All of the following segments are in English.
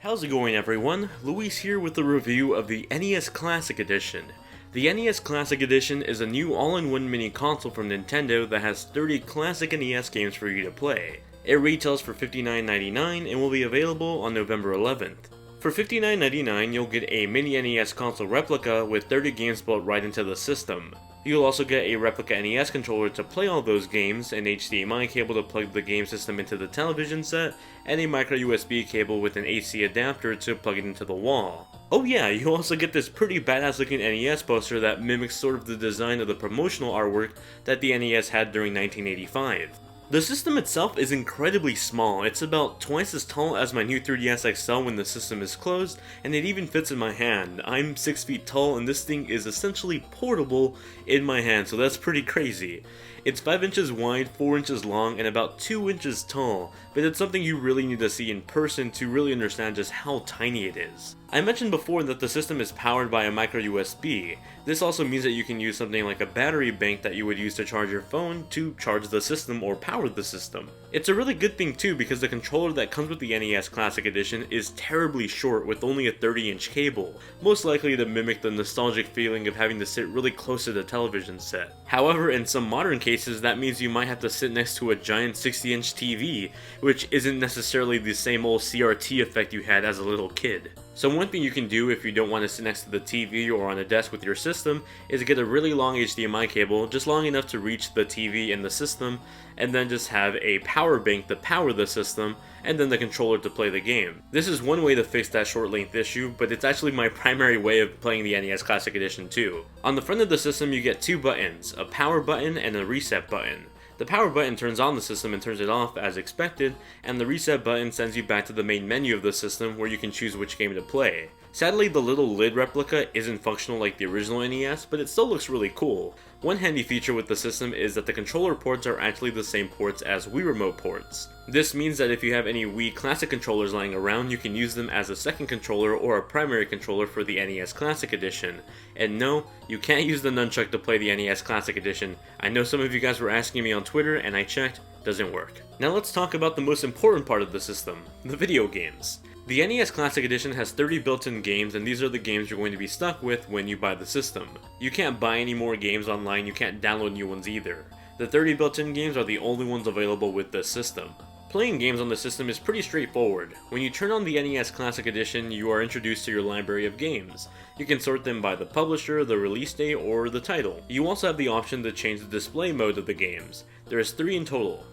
How's it going, everyone? Luis here with a review of the NES Classic Edition. The NES Classic Edition is a new all-in-one mini console from Nintendo that has 30 classic NES games for you to play. It retails for $59.99 and will be available on November 11th. For $59.99, you'll get a mini NES console replica with 30 games built right into the system. You'll also get a replica NES controller to play all those games, an HDMI cable to plug the game system into the television set, and a micro USB cable with an AC adapter to plug it into the wall. Oh yeah, you also get this pretty badass looking NES poster that mimics sort of the design of the promotional artwork that the NES had during 1985. The system itself is incredibly small. It's about twice as tall as my new 3DS XL when the system is closed, and it even fits in my hand. I'm 6 feet tall and this thing is essentially portable in my hand, so that's pretty crazy. It's 5 inches wide, 4 inches long, and about 2 inches tall, but it's something you really need to see in person to really understand just how tiny it is. I mentioned before that the system is powered by a micro USB. This also means that you can use something like a battery bank that you would use to charge your phone to charge the system or power the system. It's a really good thing too because the controller that comes with the NES Classic Edition is terribly short with only a 30-inch cable, most likely to mimic the nostalgic feeling of having to sit really close to the television set. However, in some modern cases that means you might have to sit next to a giant 60-inch TV, which isn't necessarily the same old CRT effect you had as a little kid. So one thing you can do if you don't want to sit next to the TV or on a desk with your system is get a really long HDMI cable, just long enough to reach the TV and the system, and then just have a power bank to power the system, and then the controller to play the game. This is one way to fix that short length issue, but it's actually my primary way of playing the NES Classic Edition too. On the front of the system you get two buttons, a power button and a reset button. The power button turns on the system and turns it off as expected, and the reset button sends you back to the main menu of the system where you can choose which game to play. Sadly, the little lid replica isn't functional like the original NES, but it still looks really cool. One handy feature with the system is that the controller ports are actually the same ports as Wii Remote ports. This means that if you have any Wii Classic controllers lying around, you can use them as a second controller or a primary controller for the NES Classic Edition. And no, you can't use the nunchuck to play the NES Classic Edition. I know some of you guys were asking me on Twitter and I checked, doesn't work. Now let's talk about the most important part of the system, the video games. The NES Classic Edition has 30 built-in games, and these are the games you're going to be stuck with when you buy the system. You can't buy any more games online, you can't download new ones either. The 30 built-in games are the only ones available with this system. Playing games on the system is pretty straightforward. When you turn on the NES Classic Edition, you are introduced to your library of games. You can sort them by the publisher, the release date, or the title. You also have the option to change the display mode of the games. There is 3 in total.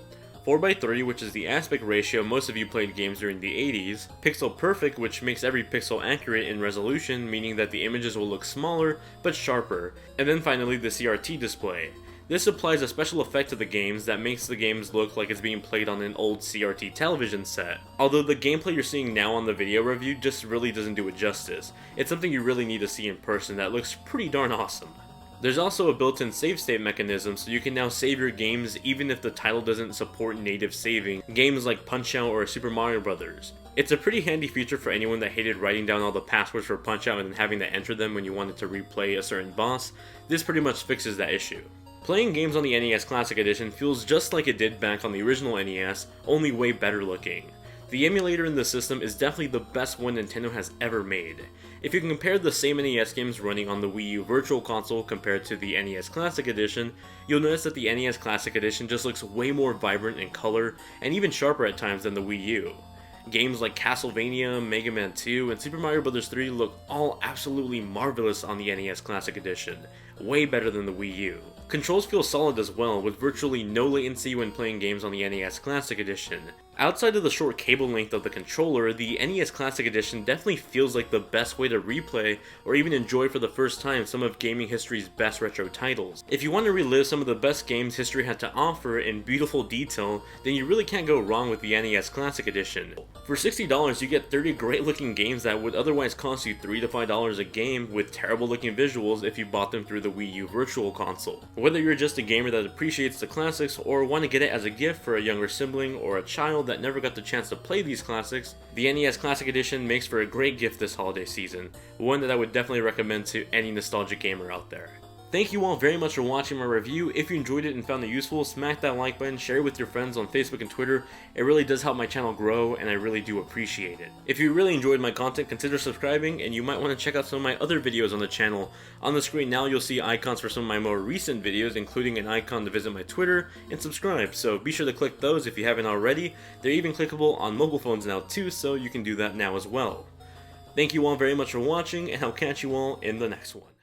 4:3, which is the aspect ratio most of you played games during the 80s, Pixel Perfect, which makes every pixel accurate in resolution, meaning that the images will look smaller but sharper, and then finally the CRT display. This applies a special effect to the games that makes the games look like it's being played on an old CRT television set. Although the gameplay you're seeing now on the video review just really doesn't do it justice. It's something you really need to see in person that looks pretty darn awesome. There's also a built-in save state mechanism, so you can now save your games even if the title doesn't support native saving, games like Punch-Out or Super Mario Bros. It's a pretty handy feature for anyone that hated writing down all the passwords for Punch-Out and then having to enter them when you wanted to replay a certain boss. This pretty much fixes that issue. Playing games on the NES Classic Edition feels just like it did back on the original NES, only way better looking. The emulator in the system is definitely the best one Nintendo has ever made. If you can compare the same NES games running on the Wii U Virtual Console compared to the NES Classic Edition, you'll notice that the NES Classic Edition just looks way more vibrant in color and even sharper at times than the Wii U. Games like Castlevania, Mega Man 2, and Super Mario Bros. 3 look all absolutely marvelous on the NES Classic Edition, way better than the Wii U. Controls feel solid as well, with virtually no latency when playing games on the NES Classic Edition. Outside of the short cable length of the controller, the NES Classic Edition definitely feels like the best way to replay or even enjoy for the first time some of gaming history's best retro titles. If you want to relive some of the best games history had to offer in beautiful detail, then you really can't go wrong with the NES Classic Edition. For $60, you get 30 great looking games that would otherwise cost you $3 to $5 a game with terrible looking visuals if you bought them through the Wii U Virtual Console. Whether you're just a gamer that appreciates the classics or want to get it as a gift for a younger sibling or a child that never got the chance to play these classics, the NES Classic Edition makes for a great gift this holiday season, one that I would definitely recommend to any nostalgic gamer out there. Thank you all very much for watching my review. If you enjoyed it and found it useful, smack that like button, share it with your friends on Facebook and Twitter. It really does help my channel grow, and I really do appreciate it. If you really enjoyed my content, consider subscribing, and you might want to check out some of my other videos on the channel. On the screen now you'll see icons for some of my more recent videos, including an icon to visit my Twitter and subscribe, so be sure to click those if you haven't already. They're even clickable on mobile phones now too, so you can do that now as well. Thank you all very much for watching, and I'll catch you all in the next one.